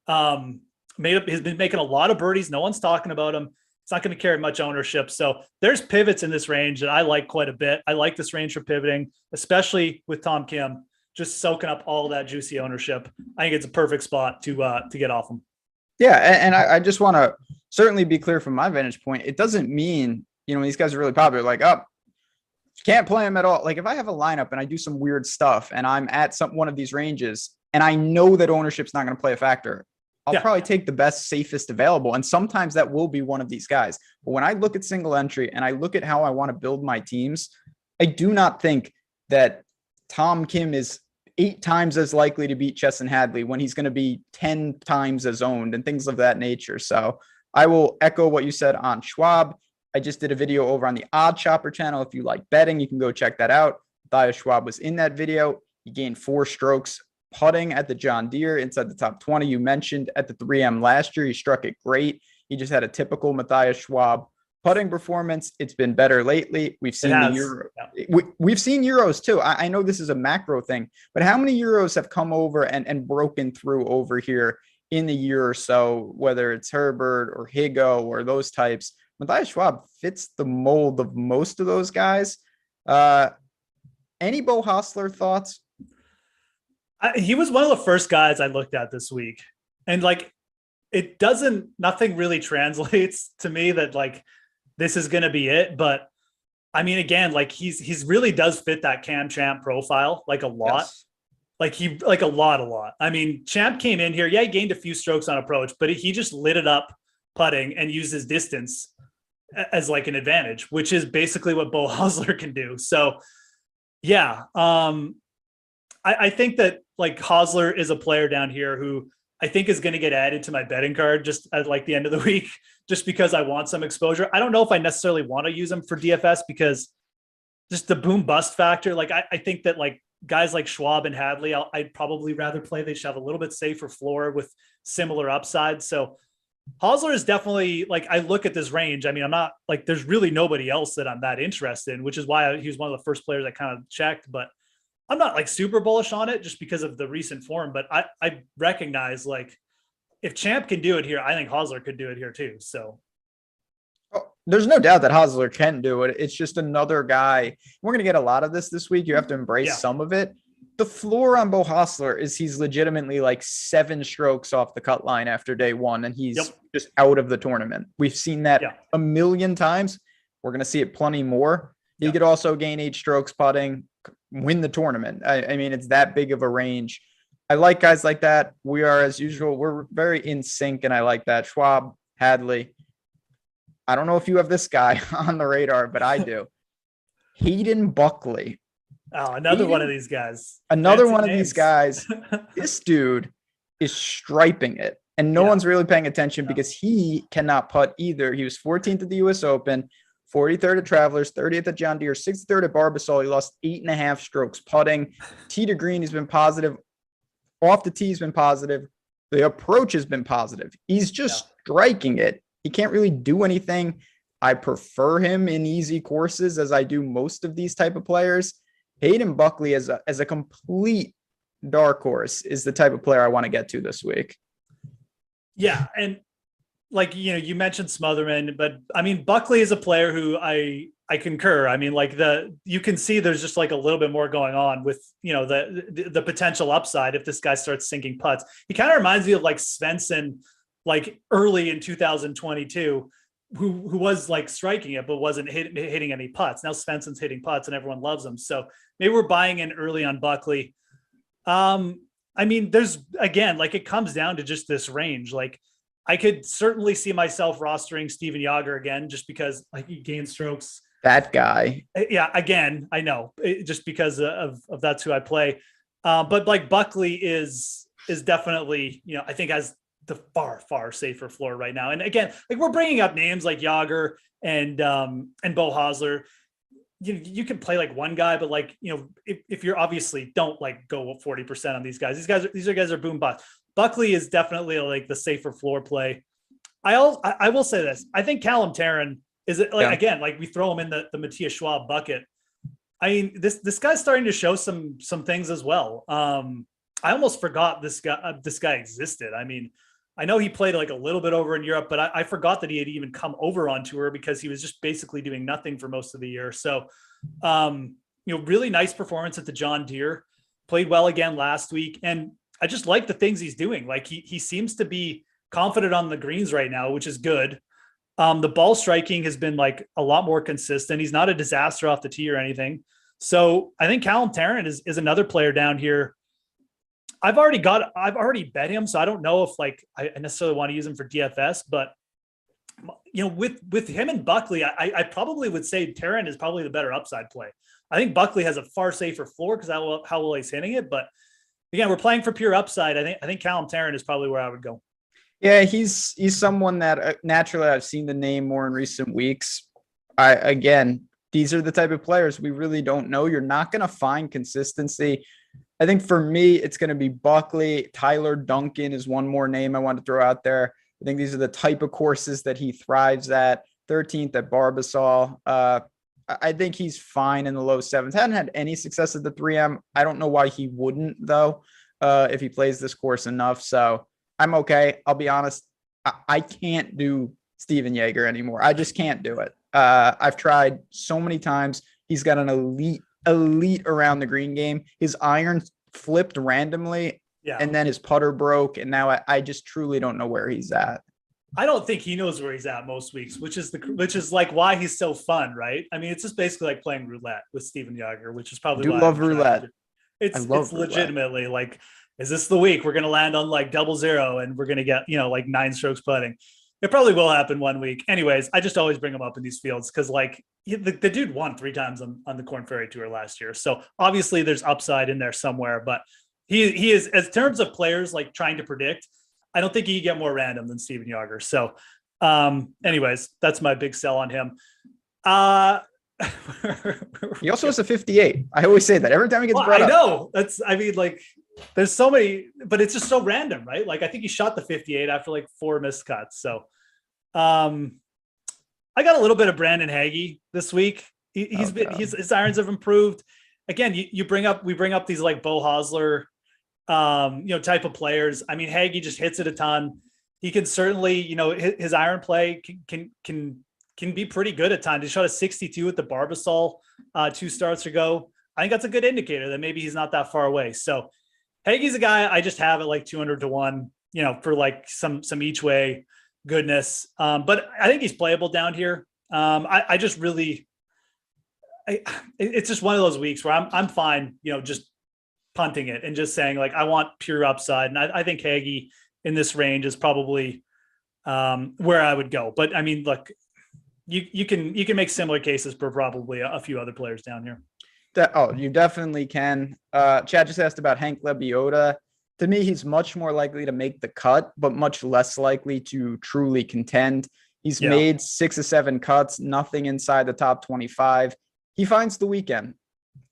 He's been making a lot of birdies. No one's talking about him. It's not going to carry much ownership. So there's pivots in this range that I like quite a bit. I like this range for pivoting, especially with Tom Kim, just soaking up all that juicy ownership. I think it's a perfect spot to get off him. Yeah. And I just want to certainly be clear from my vantage point. It doesn't mean, these guys are really popular, like, can't play them at all. Like if I have a lineup and I do some weird stuff and I'm at one of these ranges and I know that ownership's not going to play a factor, I'll probably take the best, safest available. And sometimes that will be one of these guys. But when I look at single entry and I look at how I want to build my teams, I do not think that Tom Kim is 8 times as likely to beat Chesson Hadley when he's going to be 10 times as owned and things of that nature. So I will echo what you said on Schwab. I just did a video over on the OddsChecker channel. If you like betting, you can go check that out. Matthias Schwab was in that video. He gained 4 strokes putting at the John Deere inside the top 20. You mentioned at the 3M last year, he struck it great. He just had a typical Matthias Schwab putting performance. It's been better lately. We've seen the Euro. We've seen Euros too. I know this is a macro thing, but how many Euros have come over and broken through over here in the year or so, whether it's Herbert or Higo or those types? Matthias Schwab fits the mold of most of those guys. Any Bo Hostler thoughts? He was one of the first guys I looked at this week. And like, it doesn't, nothing really translates to me that like this is going to be it. But I mean, again, like he's really does fit that Cam Champ profile like a lot. Yes. Like a lot. I mean, Champ came in here. Yeah, he gained a few strokes on approach, but he just lit it up putting and used his distance as like an advantage, which is basically what Beau Hossler can do. So yeah, I think that like Hossler is a player down here who I think is going to get added to my betting card just at like the end of the week, just because I want some exposure. I don't know if I necessarily want to use him for DFS because just the boom bust factor. Like I think that like guys like Schwab and Hadley, I'd probably rather play. They should have a little bit safer floor with similar upside. So Hosler is definitely like, I look at this range. I mean, I'm not like, there's really nobody else that I'm that interested in, which is why he was one of the first players I kind of checked, but I'm not like super bullish on it just because of the recent form. But I recognize like if Champ can do it here, I think Hosler could do it here too. So there's no doubt that Hosler can do it. It's just another guy. We're going to get a lot of this week. You have to embrace some of it. The floor on Beau Hossler is he's legitimately like 7 strokes off the cut line after day one, and he's just out of the tournament. We've seen that a million times. We're going to see it plenty more. He could also gain 8 strokes putting, win the tournament. I mean, it's that big of a range. I like guys like that. We are, as usual, we're very in sync, and I like that. Schwab, Hadley. I don't know if you have this guy on the radar, but I do. Hayden Buckley. Oh, another one of these guys. Another one of these guys. This dude is striping it, and no one's really paying attention because he cannot putt either. He was 14th at the U.S. Open, 43rd at Travelers, 30th at John Deere, 63rd at Barbasol. He lost 8.5 strokes putting. Tee to green, he's been positive. Off the tee, he's been positive. The approach has been positive. He's just striking it. He can't really do anything. I prefer him in easy courses as I do most of these type of players. Hayden Buckley as a complete dark horse is the type of player I want to get to this week. Yeah. And like, you know, you mentioned Smotherman, but I mean, Buckley is a player who I concur. I mean, like you can see there's just like a little bit more going on with, you know, the potential upside if this guy starts sinking putts. He kind of reminds me of like Svensson, like early in 2022, who was like striking it, but wasn't hitting any putts. Now Svensson's hitting putts and everyone loves him. So maybe we're buying in early on Buckley. I mean, there's, again, like it comes down to just this range. Like I could certainly see myself rostering Steven Yager again, just because like he gained strokes. That guy. Yeah. Again, I know just because of that's who I play. But like Buckley is definitely, you know, I think has the far safer floor right now. And again, like we're bringing up names like Yager and Beau Hossler. You can play like one guy, but like, you know, if you're obviously don't like go 40% on these guys. These guys are boom bust. Buckley is definitely like the safer floor play. I will say this. I think Callum Tarrant is like, again, like we throw him in the Matthias Schwab bucket. I mean, this guy's starting to show some things as well. I almost forgot this guy existed. I mean, I know he played like a little bit over in Europe, but I forgot that he had even come over on tour because he was just basically doing nothing for most of the year. So, you know, really nice performance at the John Deere, played well again last week. And I just like the things he's doing. Like he seems to be confident on the greens right now, which is good. The ball striking has been like a lot more consistent. He's not a disaster off the tee or anything. So I think Callum Tarrant is another player down here. I've already bet him. So I don't know if like I necessarily want to use him for DFS, but you know, with him and Buckley, I probably would say Tarrant is probably the better upside play. I think Buckley has a far safer floor because how well he's hitting it. But again, we're playing for pure upside. I think Callum Tarrant is probably where I would go. Yeah, he's someone that naturally I've seen the name more in recent weeks. Again, these are the type of players we really don't know. You're not going to find consistency. I think for me, it's going to be Buckley. Tyler Duncan is one more name I want to throw out there. I think these are the type of courses that he thrives at. 13th at Barbasol. I think he's fine in the low sevens. Hadn't had any success at the 3M. I don't know why he wouldn't, though, if he plays this course enough. So I'm okay. I'll be honest. I can't do Steven Yager anymore. I just can't do it. I've tried so many times. He's got an elite around the green game. His iron flipped randomly and then his putter broke, and now I just truly don't know where he's at. I don't think he knows where he's at most weeks, which is like why he's so fun, right? I mean, it's just basically like playing roulette with Steven Yager, which is probably why love roulette. It's legitimately like, is this the week we're going to land on like 00 and we're going to get, like 9 strokes putting? It probably will happen one week. Anyways, I just always bring him up in these fields because like the dude won 3 times on the Korn Ferry Tour last year. So obviously there's upside in there somewhere, but he is, as terms of players like trying to predict, I don't think he can get more random than Steven Yager. So anyways, that's my big sell on him. He also has a 58. I always say that every time he gets brought up. I know. There's so many, but it's just so random, right? Like I think he shot the 58 after like 4 missed cuts. So I got a little bit of Brandon Hagee this week. His irons have improved. Again, we bring up these like Bo Hosler, type of players. I mean, Hagee just hits it a ton. He can certainly, his iron play can be pretty good at times. He shot a 62 at the Barbasol 2 starts ago. I think that's a good indicator that maybe he's not that far away. So Hagee's a guy I just have at like 200 to 1, for like some each way goodness. But I think he's playable down here. It's just one of those weeks where I'm fine, just punting it and just saying like, I want pure upside. And I think Hagee in this range is probably where I would go. But I mean, look, you can make similar cases for probably a few other players down here. You definitely can. Chad just asked about Hank Lebioda. To me, he's much more likely to make the cut, but much less likely to truly contend. He's made 6 or 7 cuts, nothing inside the top 25. He finds the weekend.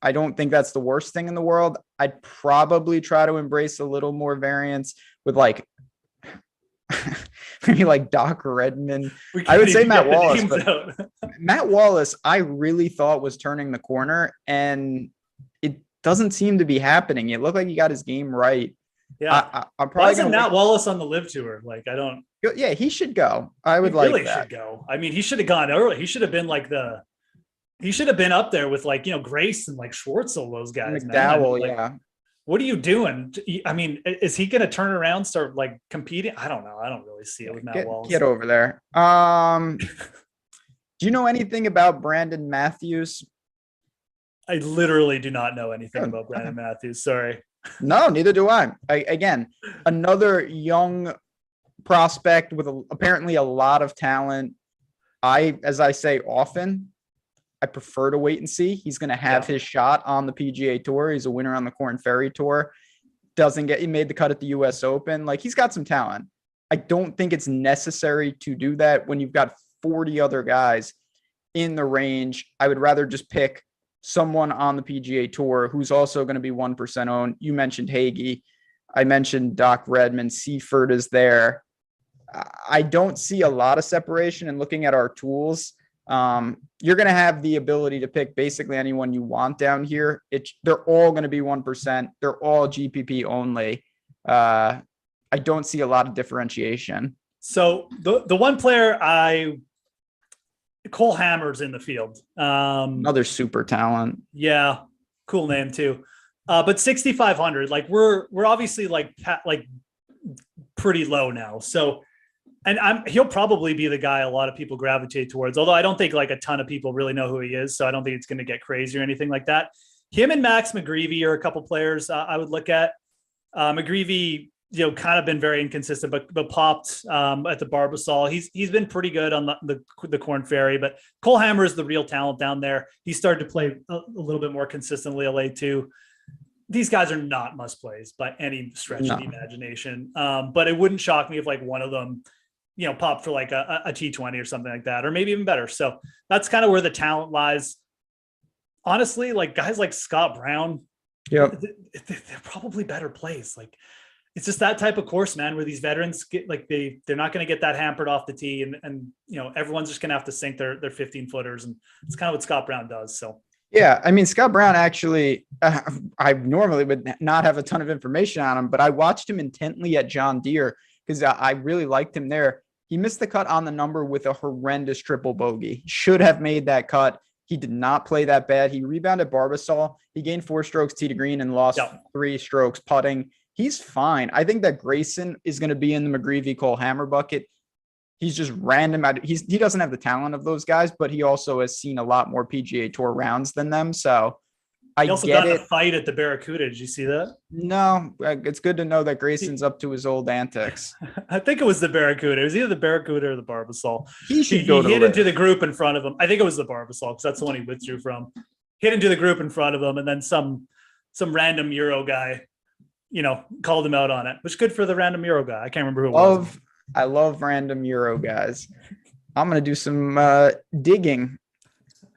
I don't think that's the worst thing in the world. I'd probably try to embrace a little more variance with like maybe like Doc Redman. I would say Matt Wallace, but Matt Wallace, I really thought was turning the corner, and it doesn't seem to be happening. It looked like he got his game right. Yeah, I'm probably going to Matt Wallace on the Live Tour. Like, I don't. Yeah, he should go. I would like that. Should go. I mean, he should have gone early. He should have been like he should have been up there with like Grace and like Schwartzel, those guys. McDowell, man. Like, what are you doing? I mean, is he going to turn around, start like competing? I don't know. I don't really see it with Matt Wallace. Get over there. Do you know anything about Brandon Matthews? I literally do not know anything about Brandon Matthews. Sorry. No, neither do I. Again, another young prospect with apparently a lot of talent. As I say often, I prefer to wait and see. He's going to have his shot on the PGA Tour. He's a winner on the Korn Ferry Tour. He made the cut at the US Open. Like, he's got some talent. I don't think it's necessary to do that when you've got 40 other guys in the range. I would rather just pick someone on the PGA Tour who's also going to be 1% owned. You mentioned Hagee. I mentioned Doc Redman. Seifert is there. I don't see a lot of separation. And looking at our tools, you're going to have the ability to pick basically anyone you want down here. They're all going to be 1%. They're all GPP only. I don't see a lot of differentiation. So the one player Cole Hammer's in the field. Another super talent. Yeah. Cool name too. But 6,500, like we're obviously like pretty low now. So, and he'll probably be the guy a lot of people gravitate towards, although I don't think like a ton of people really know who he is. So I don't think it's going to get crazy or anything like that. Him and Max McGreevy are a couple players I would look at. McGreevy, kind of been very inconsistent, but popped at the Barbasol. He's been pretty good on the Korn Ferry, but Cole Hammer is the real talent down there. He started to play a little bit more consistently LA too. These guys are not must plays by any stretch of the imagination. But it wouldn't shock me if like one of them, popped for like a T20 or something like that, or maybe even better. So that's kind of where the talent lies. Honestly, like guys like Scott Brown, they're probably better plays. Like, it's just that type of course, man, where these veterans get like they're not going to get that hampered off the tee, and everyone's just going to have to sink their 15 footers, and it's kind of what Scott Brown does. So yeah, I mean, Scott Brown actually, I normally would not have a ton of information on him, but I watched him intently at John Deere because I really liked him there. He missed the cut on the number with a horrendous triple bogey. Should have made that cut. He did not play that bad. He rebounded Barbasol. He gained 4 strokes tee to green and lost 3 strokes putting. he's fine. I think that Grayson is going to be in the McGreevy Cole Hammer bucket. He's just random. He doesn't have the talent of those guys, but he also has seen a lot more PGA Tour rounds than them. So he also got in a fight at the Barracuda. Did you see that? No, it's good to know that Grayson's up to his old antics. I think it was the Barracuda. It was either the Barracuda or the Barbasol. He hit into the group in front of him. I think it was the Barbasol because that's the one he withdrew from. Hit into the group in front of him, and then some random Euro guy, called him out on it. Which good for the random Euro guy. I can't remember who it was. I love random Euro guys. I'm gonna do some digging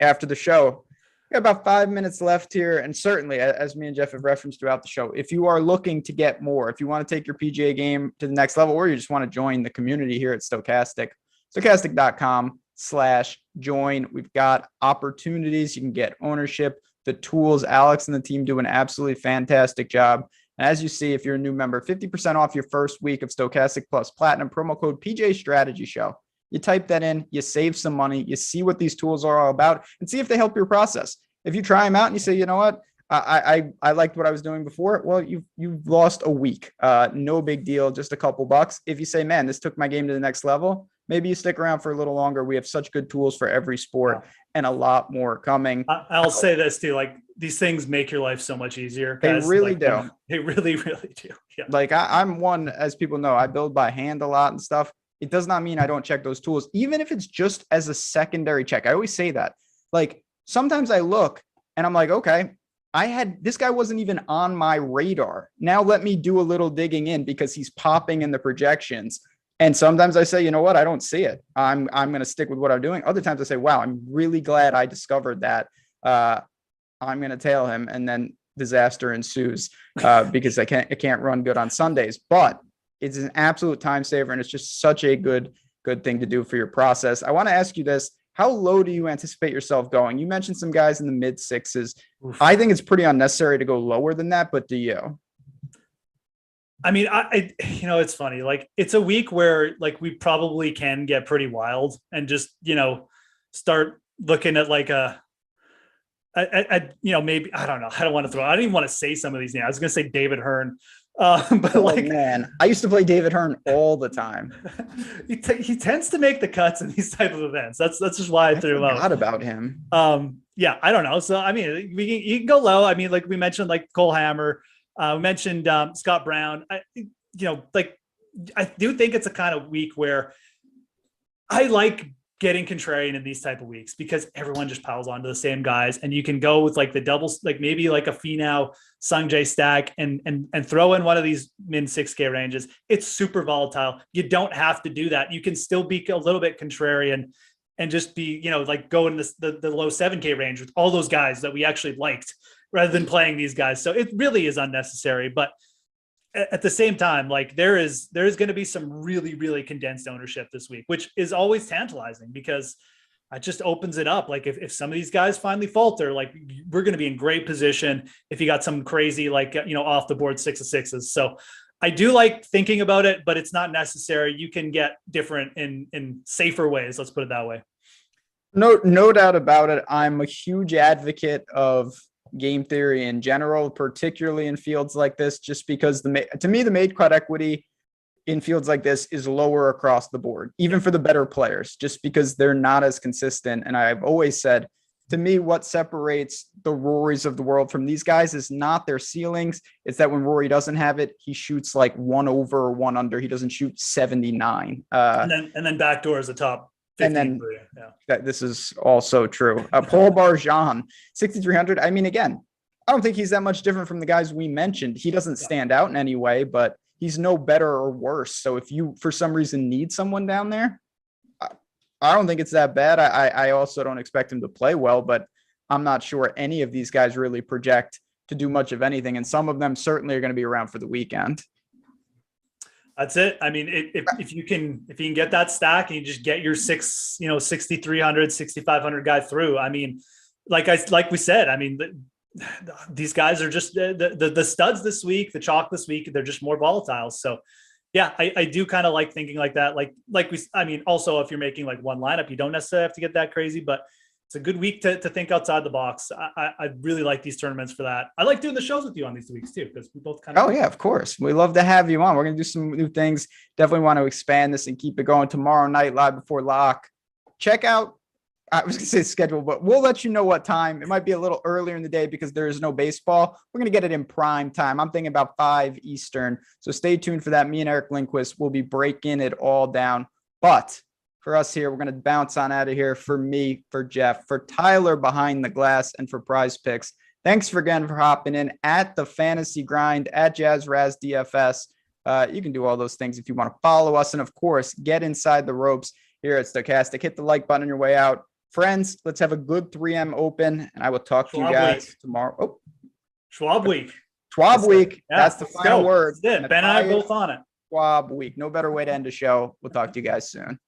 after the show. We got about 5 minutes left here. And certainly, as me and Geoff have referenced throughout the show, if you are looking to get more, if you want to take your PGA game to the next level, or you just want to join the community here at Stokastic, stokastic.com/join. We've got opportunities. You can get ownership, the tools. Alex and the team do an absolutely fantastic job. And as you see, if you're a new member, 50% off your first week of Stokastic Plus Platinum, promo code PGA Strategy Show. You type that in, you save some money, you see what these tools are all about, and see if they help your process. If you try them out and you say, you know what, I liked what I was doing before, well, you've lost a week. No big deal, just a couple bucks. If you say, man, this took my game to the next level, maybe you stick around for a little longer. We have such good tools for every sport and a lot more coming. I'll say this too, like these things make your life so much easier. They really do. They really, really do. Yeah. Like I'm one, as people know, I build by hand a lot and stuff. It does not mean I don't check those tools, even if it's just as a secondary check. I always say that. Like sometimes I look and I'm like, okay, this guy wasn't even on my radar. Now let me do a little digging in because he's popping in the projections. And sometimes I say, you know what? I don't see it. I'm going to stick with what I'm doing. Other times I say, wow, I'm really glad I discovered that. I'm going to tail him. And then disaster ensues because I can't run good on Sundays, but it's an absolute time saver. And it's just such a good thing to do for your process. I want to ask you this. How low do you anticipate yourself going? You mentioned some guys in the mid sixes. Oof. I think it's pretty unnecessary to go lower than that, but do you? I mean, I it's funny. Like it's a week where like we probably can get pretty wild and just, start looking at like maybe, I don't know. I don't want to I don't even want to say some of these names. I was going to say David Hearn. But man, I used to play David Hearn all the time. he tends to make the cuts in these type of events. That's just why I threw him out. Forgot about him. Yeah, I don't know. So I mean, you can go low. I mean, like we mentioned, like Cole Hammer. We mentioned Scott Brown. I do think it's a kind of week where I like getting contrarian in these type of weeks because everyone just piles onto the same guys, and you can go with like the doubles, like maybe like a Finau Sungjae stack and throw in one of these min 6K ranges. It's super volatile. You don't have to do that. You can still be a little bit contrarian and just be, like go in the low 7K range with all those guys that we actually liked rather than playing these guys. So it really is unnecessary, but at the same time, like there's going to be some really, really condensed ownership this week, which is always tantalizing because it just opens it up. Like if some of these guys finally falter, like we're going to be in great position if you got some crazy, like, off the board 6 of 6s. So I do like thinking about it, but it's not necessary. You can get different in safer ways. Let's put it that way. No doubt about it. I'm a huge advocate of game theory in general, particularly in fields like this, just because to me, the made cut equity in fields like this is lower across the board, even for the better players, just because they're not as consistent. And I've always said, to me, what separates the Rorys of the world from these guys is not their ceilings. It's that when Rory doesn't have it, he shoots like 1 over or 1 under. He doesn't shoot 79. And then backdoor is the top. And then this is also true. Paul Barjan, 6,300. I mean, again, I don't think he's that much different from the guys we mentioned. He doesn't stand out in any way, but he's no better or worse. So if you, for some reason, need someone down there, I don't think it's that bad. I also don't expect him to play well, but I'm not sure any of these guys really project to do much of anything. And some of them certainly are going to be around for the weekend. That's it. I mean, if you can get that stack and you just get your 6,300, 6,500 guy through. I mean, like we said, I mean, these guys are just the studs this week, the chalk this week. They're just more volatile. So yeah, I do kind of like thinking like that. Also if you're making like one lineup, you don't necessarily have to get that crazy, but it's a good week to think outside the box. I really like these tournaments for that. I like doing the shows with you on these weeks too, because we both kind of. Oh yeah, of course. We love to have you on. We're going to do some new things. Definitely want to expand this and keep it going tomorrow night, live before lock. Check out, I was going to say schedule, but we'll let you know what time. It might be a little earlier in the day because there is no baseball. We're going to get it in prime time. I'm thinking about 5 Eastern. So stay tuned for that. Me and Eric Lindquist will be breaking it all down. But for us here, we're going to bounce on out of here. For me, for Geoff, for Tyler behind the glass, and for Prize Picks. Thanks again for hopping in at the Fantasy Grind, at JazzRaz DFS. You can do all those things if you want to follow us. And of course, get inside the ropes here at Stokastic. Hit the like button on your way out. Friends, let's have a good 3M open, and I will talk to you guys tomorrow. Oh, Schwab week. Schwab week. Yeah, that's the final word. Ben and I are both on it. Schwab week. No better way to end the show. We'll talk to you guys soon.